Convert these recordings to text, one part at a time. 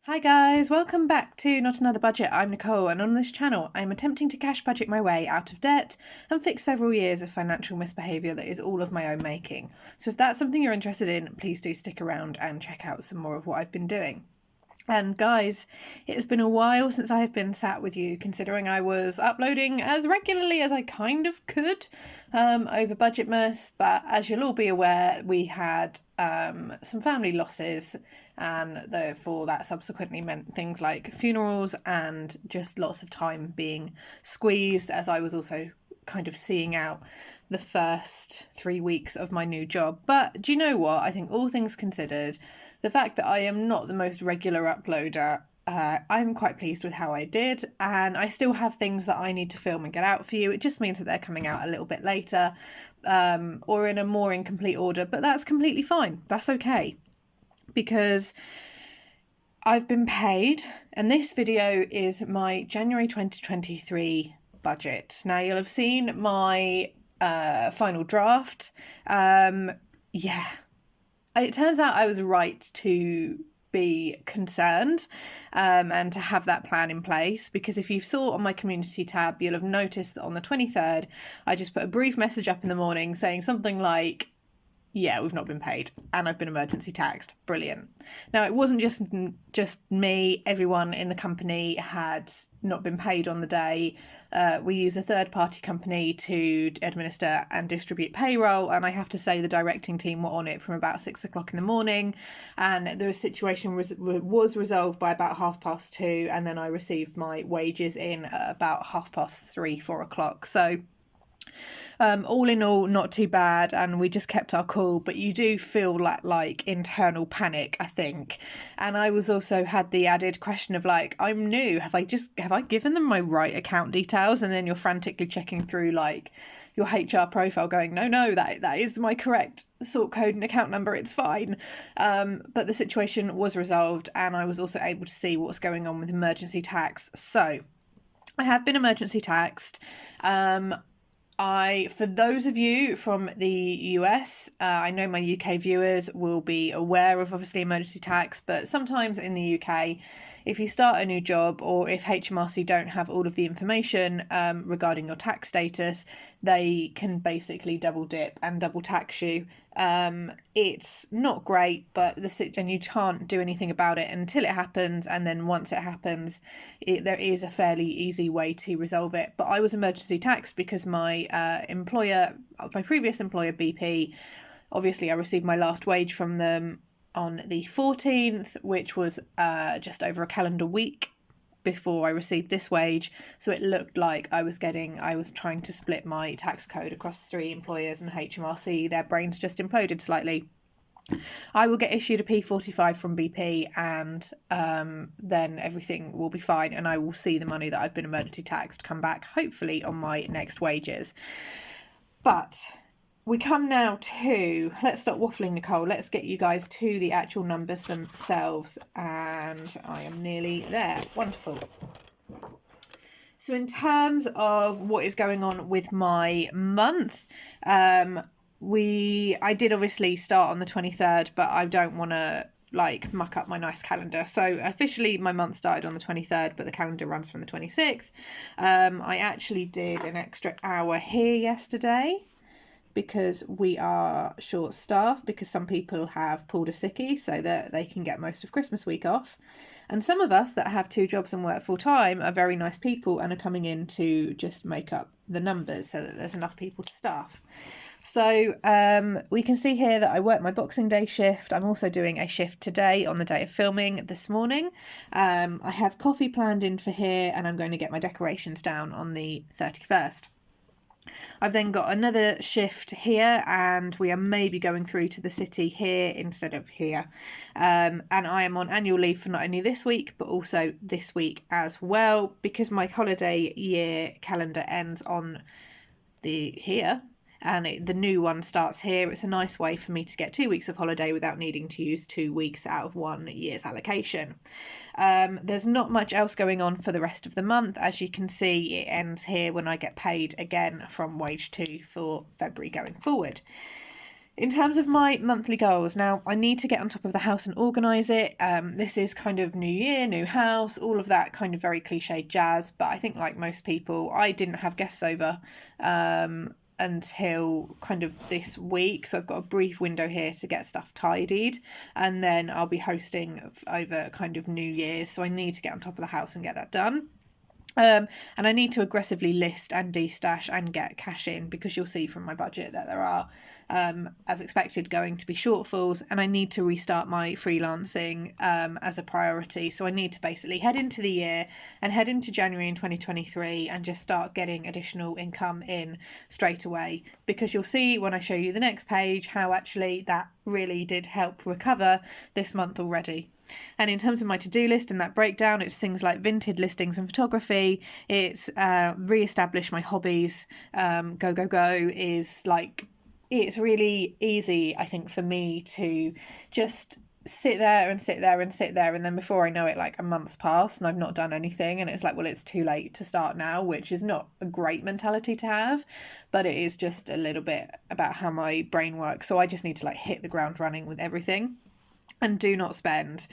Hi guys, welcome back to Not Another Budget. I'm Nicole, and on this channel I'm attempting to cash budget my way out of debt and fix several years of financial misbehaviour that is all of my own making. So if that's something you're interested in, please do stick around and check out some more of what I've been doing. And guys, it has been a while since I have been sat with you, considering I was uploading as regularly as I kind of could over Budgetmas, but as you'll all be aware, we had some family losses, and therefore that subsequently meant things like funerals and just lots of time being squeezed, as I was also kind of seeing out the first 3 weeks of my new job. But do you know what? I think all things considered, the fact that I am not the most regular uploader, I'm quite pleased with how I did, and I still have things that I need to film and get out for you. It just means that they're coming out a little bit later, or in a more incomplete order, but that's completely fine. That's okay, because I've been paid, and this video is my January 2023 budget. Now, you'll have seen my final draft. It turns out I was right to be concerned and to have that plan in place, because if you saw on my community tab, you'll have noticed that on the 23rd I just put a brief message up in the morning saying something like, yeah, we've not been paid and I've been emergency taxed. Brilliant. Now, it wasn't just me. Everyone in the company had not been paid on the day. We use a third-party company to administer and distribute payroll, and I have to say the directing team were on it from about 6 o'clock in the morning, and the situation was resolved by about 2:30, and then I received my wages in at about 3:30, 4 o'clock. So all in all, not too bad, and we just kept our cool. But you do feel like internal panic, I think. And I was also had the added question of like, I'm new. Have I given them my right account details? And then you're frantically checking through like your HR profile, going, no, that is my correct sort code and account number. It's fine. But the situation was resolved, and I was also able to see what's going on with emergency tax. So I have been emergency taxed. For those of you from the US, I know my UK viewers will be aware of obviously emergency tax, but sometimes in the UK, if you start a new job or if HMRC don't have all of the information regarding your tax status, they can basically double dip and double tax you. It's not great, and you can't do anything about it until it happens, and then once it happens, there is a fairly easy way to resolve it. But I was emergency taxed because my previous employer, BP, obviously I received my last wage from them on the 14th, which was just over a calendar week before I received this wage. So it looked like I was trying to split my tax code across 3 employers, and HMRC, their brains just imploded slightly. I will get issued a P45 from BP, and then everything will be fine, and I will see the money that I've been emergency taxed come back, hopefully on my next wages. But we come now to, let's stop waffling, Nicole. Let's get you guys to the actual numbers themselves, and I am nearly there. Wonderful. So in terms of what is going on with my month, I did obviously start on the 23rd, but I don't want to muck up my nice calendar. So officially my month started on the 23rd, but the calendar runs from the 26th. I actually did an extra hour here yesterday, because we are short staffed, because some people have pulled a sickie so that they can get most of Christmas week off. And some of us that have 2 jobs and work full time are very nice people and are coming in to just make up the numbers so that there's enough people to staff. So we can see here that I work my Boxing Day shift. I'm also doing a shift today on the day of filming this morning. I have coffee planned in for here, and I'm going to get my decorations down on the 31st. I've then got another shift here, and we are maybe going through to the city here instead of here. And I am on annual leave for not only this week, but also this week as well, because my holiday year calendar ends on here. And the new one starts here. It's a nice way for me to get 2 weeks of holiday without needing to use 2 weeks out of 1 year's allocation. There's not much else going on for the rest of the month. As you can see, it ends here when I get paid again from wage 2 for February going forward. In terms of my monthly goals, now I need to get on top of the house and organise it. This is kind of new year, new house, all of that kind of very cliched jazz. But I think, like most people, I didn't have guests over until kind of this week. So I've got a brief window here to get stuff tidied. And then I'll be hosting over kind of New Year's. So I need to get on top of the house and get that done. And I need to aggressively list and destash and get cash in, because you'll see from my budget that there are, as expected, going to be shortfalls, and I need to restart my freelancing as a priority. So I need to basically head into the year and head into January in 2023 and just start getting additional income in straight away, because you'll see when I show you the next page how actually that really did help recover this month already. And in terms of my to-do list and that breakdown, it's things like Vinted listings and photography. It's re-establish my hobbies. Go is like, it's really easy, I think, for me to just sit there, and then before I know it, like a month's passed and I've not done anything, and it's like, well, it's too late to start now, which is not a great mentality to have, but it is just a little bit about how my brain works. So I just need to like hit the ground running with everything. And do not spend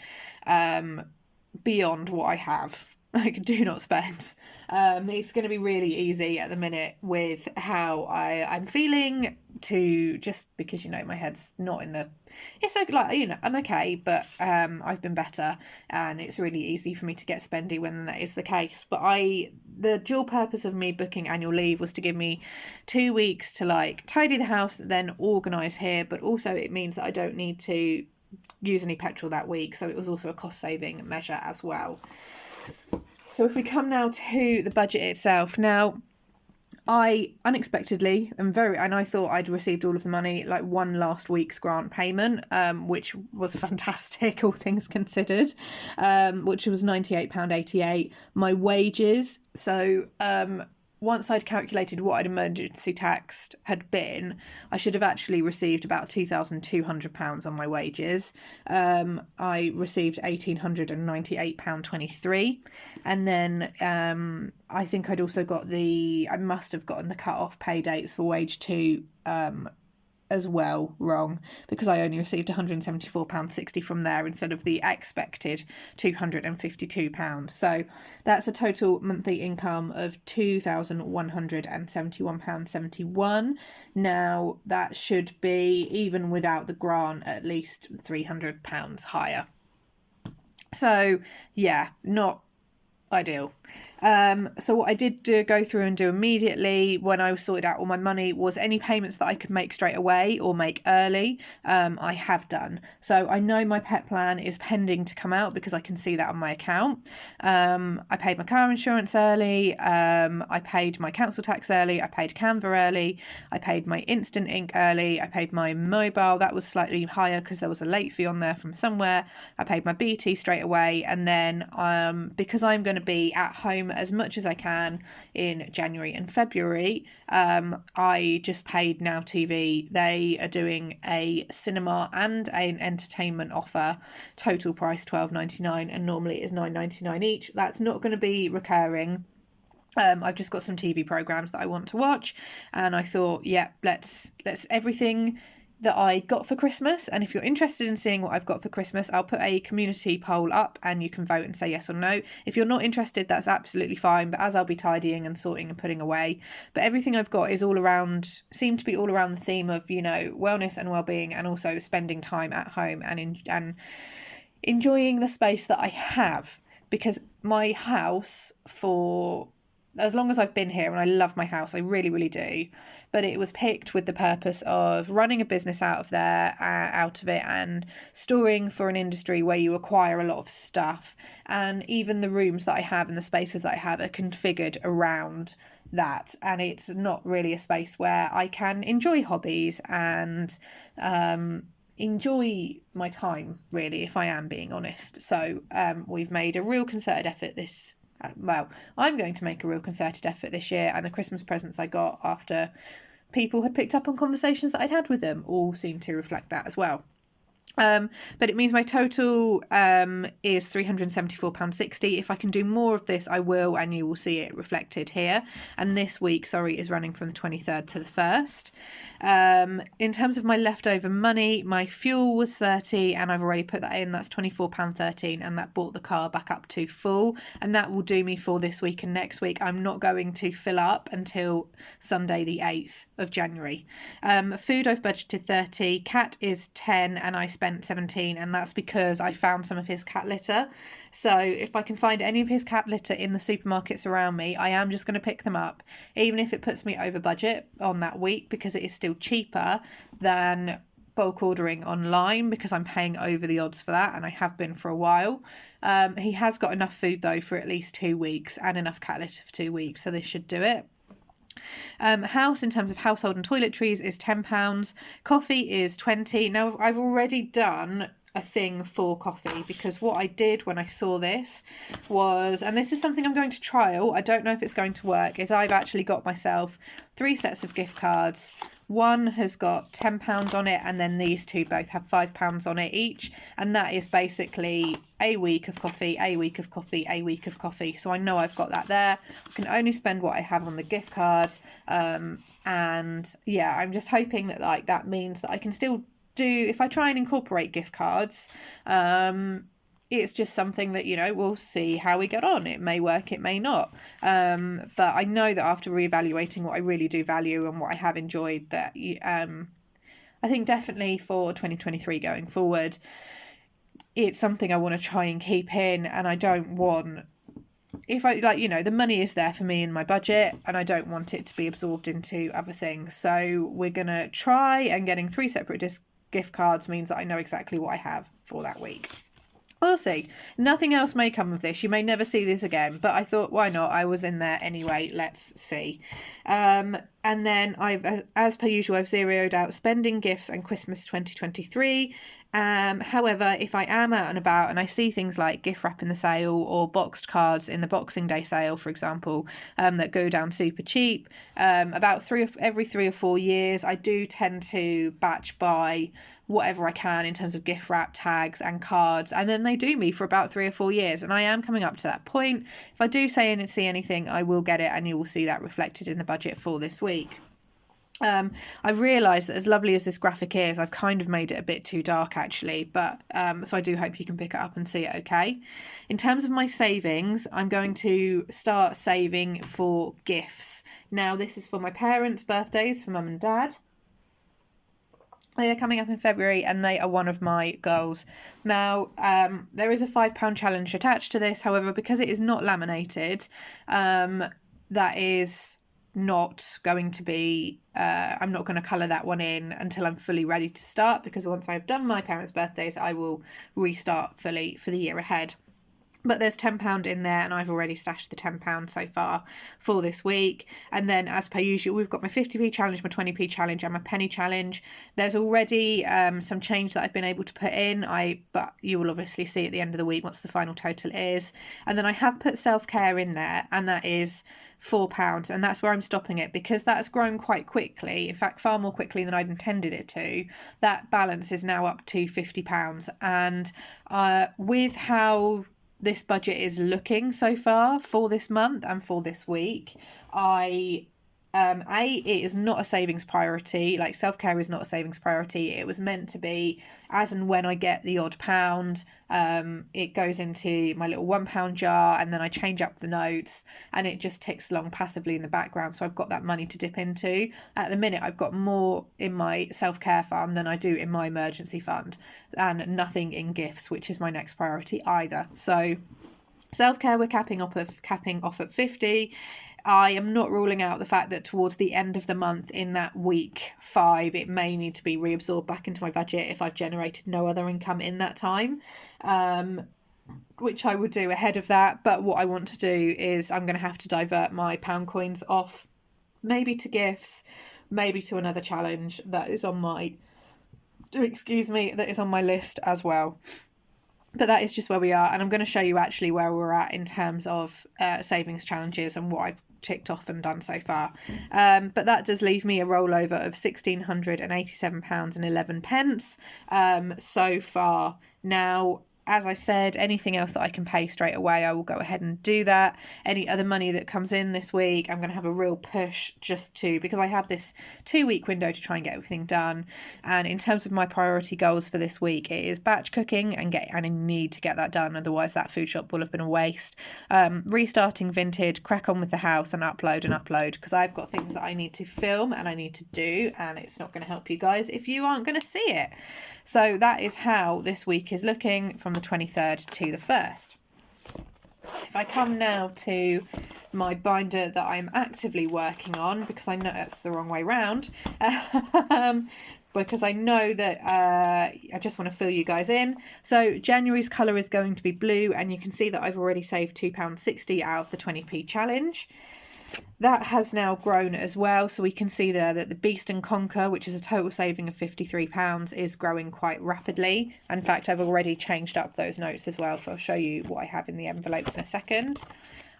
beyond what I have. Like, do not spend. It's going to be really easy at the minute with how I'm feeling, to just, because, you know, my head's not in the... It's like, you know, I'm okay, but I've been better, and it's really easy for me to get spendy when that is the case. But the dual purpose of me booking annual leave was to give me 2 weeks to like tidy the house, then organise here, but also it means that I don't need to use any petrol that week, so it was also a cost saving measure as well. So if we come now to the budget itself, now I unexpectedly and I thought I'd received all of the money, like one last week's grant payment, which was fantastic, all things considered, which was £98.88. My wages, so once I'd calculated what I'd emergency taxed had been, I should have actually received about £2,200 on my wages. I received £1,898.23. And then I think I'd also got I must have gotten the cut-off pay dates for wage 2 as well wrong, because I only received £174.60 from there instead of the expected £252. So that's a total monthly income of £2,171.71. Now that should be, even without the grant, at least £300 higher. So yeah, not ideal. So what I did go through and do immediately when I sorted out all my money was any payments that I could make straight away or make early, I have done. So I know my pet plan is pending to come out because I can see that on my account. I paid my car insurance early, I paid my council tax early, I paid Canva early, I paid my Instant Ink early, I paid my mobile, that was slightly higher because there was a late fee on there from somewhere. I paid my BT straight away, and then because I'm going to be at home as much as I can in January and February, I just paid Now TV. They are doing a cinema and an entertainment offer, total price $12.99, and normally it is $9.99 each. That's not going to be recurring. I've just got some TV programs that I want to watch, and I thought, yeah, let's everything that I got for Christmas. And if you're interested in seeing what I've got for Christmas, I'll put a community poll up and you can vote and say yes or no. If you're not interested, that's absolutely fine, but as I'll be tidying and sorting and putting away, but everything I've got is seem to be all around the theme of, you know, wellness and well-being, and also spending time at home and enjoying the space that I have, because my house, for as long as I've been here, and I love my house, I really, really do, but it was picked with the purpose of running a business out of it, and storing for an industry where you acquire a lot of stuff, and even the rooms that I have and the spaces that I have are configured around that, and it's not really a space where I can enjoy hobbies and enjoy my time, really, if I am being honest. So we've made a real concerted effort I'm going to make a real concerted effort this year, and the Christmas presents I got after people had picked up on conversations that I'd had with them all seemed to reflect that as well. But it means my total is £374.60. If I can do more of this, I will, and you will see it reflected here. And this week, is running from the 23rd to the 1st. In terms of my leftover money, my fuel was 30, and I've already put that in. That's £24.13, and that brought the car back up to full, and that will do me for this week and next week. I'm not going to fill up until Sunday the 8th of January. Food, I've budgeted 30, cat is 10, and I spent 17, and that's because I found some of his cat litter. So if I can find any of his cat litter in the supermarkets around me, I am just going to pick them up, even if it puts me over budget on that week, because it is still cheaper than bulk ordering online, because I'm paying over the odds for that, and I have been for a while. He has got enough food though for at least 2 weeks, and enough cat litter for 2 weeks, so this should do it. House, in terms of household and toiletries, is £10. Coffee is 20. Now, I've already done a thing for coffee, because what I did when I saw this was, and this is something I'm going to trial, I don't know if it's going to work, is I've actually got myself 3 sets of gift cards. One has got £10 on it, and then these two both have £5 on it each, and that is basically a week of coffee, a week of coffee, a week of coffee. So I know I've got that there. I can only spend what I have on the gift card, and yeah, I'm just hoping that that means that I can still do, if I try and incorporate gift cards, it's just something that, we'll see how we get on. It may work, it may not. But I know that after reevaluating what I really do value and what I have enjoyed, that I think definitely for 2023 going forward, it's something I want to try and keep in, and I don't want, if I the money is there for me in my budget, and I don't want it to be absorbed into other things. So we're going to try, and getting 3 separate gift cards means that I know exactly what I have for that week. We'll see. Nothing else may come of this. You may never see this again, but I thought, why not? I was in there anyway. Let's see. And then as per usual, I've zeroed out spending, gifts, and Christmas 2023. However, if I am out and about and I see things like gift wrap in the sale, or boxed cards in the Boxing Day sale, for example, that go down super cheap, about every 3 or 4 years, I do tend to batch buy whatever I can in terms of gift wrap, tags, and cards, and then they do me for about 3 or 4 years, and I am coming up to that point. If I do see anything, I will get it, and you will see that reflected in the budget for this week. I've realised that as lovely as this graphic is, I've kind of made it a bit too dark actually, but so I do hope you can pick it up and see it okay. In terms of my savings, I'm going to start saving for gifts. Now, this is for my parents' birthdays, for mum and dad. They are coming up in February, and they are one of my goals. Now, there is a £5 challenge attached to this. However, because it is not laminated, that is not going to be, I'm not going to colour that one in until I'm fully ready to start, because once I've done my parents' birthdays, I will restart fully for the year ahead. But there's £10 in there, and I've already stashed the £10 so far for this week. And then, as per usual, we've got my 50p challenge, my 20p challenge, and my penny challenge. There's already some change that I've been able to put in, but you will obviously see at the end of the week what the final total is. And then I have put self-care in there, and that is £4, and that's where I'm stopping it, because that's grown quite quickly, in fact far more quickly than I'd intended it to. That balance is now up to £50, and with how this budget is looking so far for this month and for this week, it is not a savings priority. Like, self-care is not a savings priority. It was meant to be as and when I get the odd pound, it goes into my little £1 jar, and then I change up the notes, and it just ticks along passively in the background. So I've got that money to dip into. At the minute, I've got more in my self-care fund than I do in my emergency fund, and nothing in gifts, which is my next priority either. So self-care, we're capping off at 50. I am not ruling out the fact that towards the end of the month, in that week 5, it may need to be reabsorbed back into my budget if I've generated no other income in that time, which I would do ahead of that. But what I want to do is, I'm going to have to divert my pound coins off, maybe to gifts, maybe to another challenge that is on my list as well. But that is just where we are, and I'm going to show you actually where we're at in terms of savings challenges and what I've ticked off and done so far. But that does leave me a rollover of £1,687.11 so far. Now, as I said, anything else that I can pay straight away, I will go ahead and do that. Any other money that comes in this week, I'm going to have a real push because I have this 2-week window to try and get everything done. And in terms of my priority goals for this week, it is batch cooking and I need to get that done. Otherwise that food shop will have been a waste. Restarting Vinted, crack on with the house and upload because I've got things that I need to film and I need to do, and it's not going to help you guys if you aren't going to see it. So that is how this week is looking from the 23rd to the 1st. If I come now to my binder that I'm actively working on, because I know that's the wrong way round, because I know that I just want to fill you guys in. So January's colour is going to be blue, and you can see that I've already saved £2.60 out of the 20p challenge. That has now grown as well, so we can see there that the Beast and Conquer, which is a total saving of £53, is growing quite rapidly. In fact, I've already changed up those notes as well, so I'll show you what I have in the envelopes in a second.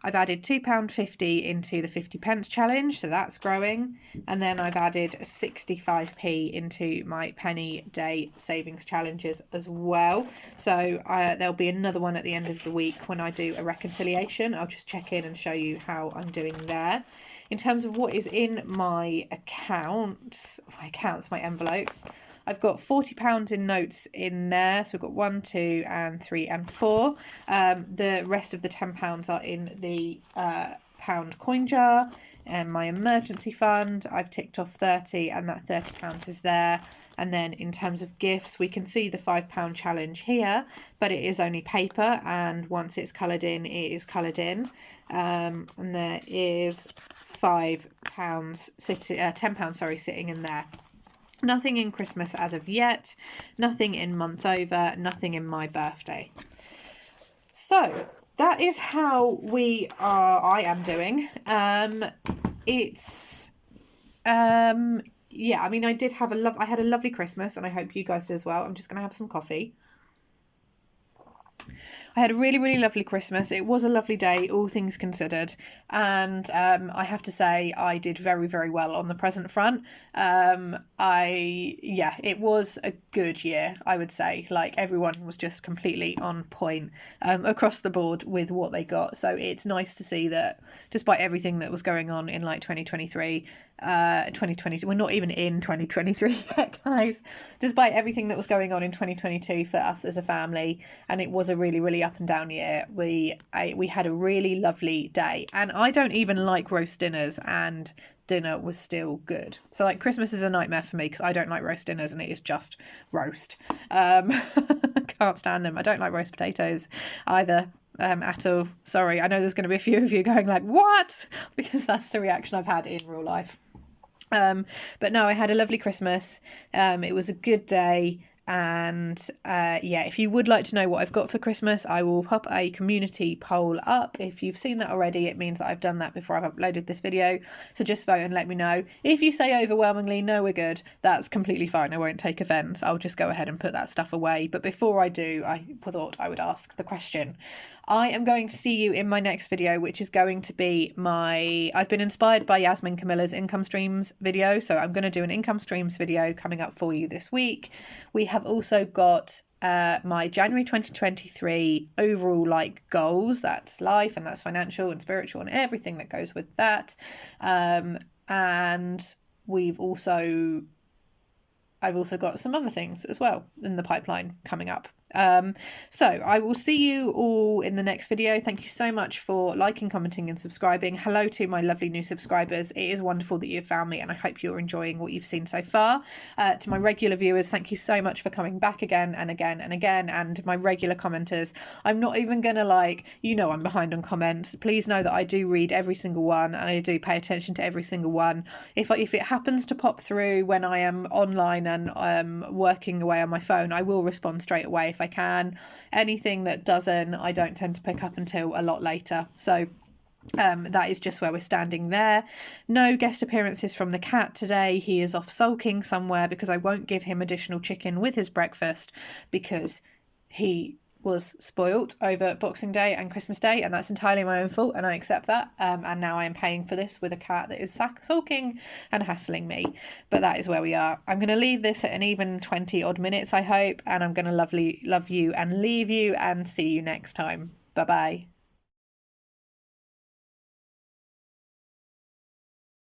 I've added £2.50 into the 50p challenge, so that's growing. And then I've added 65p into my penny day savings challenges as well. So there'll be another one at the end of the week when I do a reconciliation. I'll just check in and show you how I'm doing there. In terms of what is in my my envelopes, I've got £40 in notes in there. So we've got 1, 2, and 3, and 4. The rest of the £10 are in the pound coin jar. And my emergency fund, I've ticked off 30, and that £30 is there. And then in terms of gifts, we can see the £5 challenge here, but it is only paper. And once it's coloured in, it is coloured in. And there is £10 sitting in there. Nothing in Christmas as of yet, nothing in month over, nothing in my birthday. So that is how I am doing. Yeah, I mean, I had a lovely Christmas, and I hope you guys did as well. I'm just going to have some coffee. I had a really, really lovely Christmas. It was a lovely day, all things considered. And I have to say I did very, very well on the present front. It was a good year, I would say. Like, everyone was just completely on point across the board with what they got. So it's nice to see that despite everything that was going on in like 2023, 2022, we're not even in 2023 yet, guys, despite everything that was going on in 2022 for us as a family, and it was a really, really up and down year, we had a really lovely day. And I don't even like roast dinners, and dinner was still good. So like, Christmas is a nightmare for me because I don't like roast dinners, and it is just roast. Can't stand them. I don't like roast potatoes either. At all. Sorry, I know there's going to be a few of you going like, what? Because that's the reaction I've had in real life. But no, I had a lovely Christmas. It was a good day. And if you would like to know what I've got for Christmas, I will pop a community poll up. If you've seen that already, it means that I've done that before I've uploaded this video. So just vote and let me know. If you say overwhelmingly no, we're good, that's completely fine. I won't take offence. I'll just go ahead and put that stuff away. But before I do, I thought I would ask the question. I am going to see you in my next video, which is going to be I've been inspired by Yasmin Camilla's income streams video. So I'm going to do an income streams video coming up for you this week. We have also got my January 2023 overall goals. That's life, and that's financial and spiritual and everything that goes with that. And I've also got some other things as well in the pipeline coming up. So I will see you all in the next video. Thank you so much for liking, commenting and subscribing. Hello to my lovely new subscribers. It is wonderful that you've found me, and I hope you're enjoying what you've seen so far. To my regular viewers, thank you so much for coming back again and again and again. And my regular commenters, I'm not even gonna I'm behind on comments. Please know that I do read every single one, and I do pay attention to every single one. If it happens to pop through when I am online and working away on my phone, I will respond straight away if I can. Anything that doesn't, I don't tend to pick up until a lot later. So that is just where we're standing there. No guest appearances from the cat today. He is off sulking somewhere because I won't give him additional chicken with his breakfast because he was spoilt over Boxing Day and Christmas Day, and that's entirely my own fault, and I accept that. And now I am paying for this with a cat that is sulking and hassling me. But that is where we are. I'm going to leave this at an even 20 odd minutes, I hope, and I'm going to love you and leave you and see you next time. Bye bye.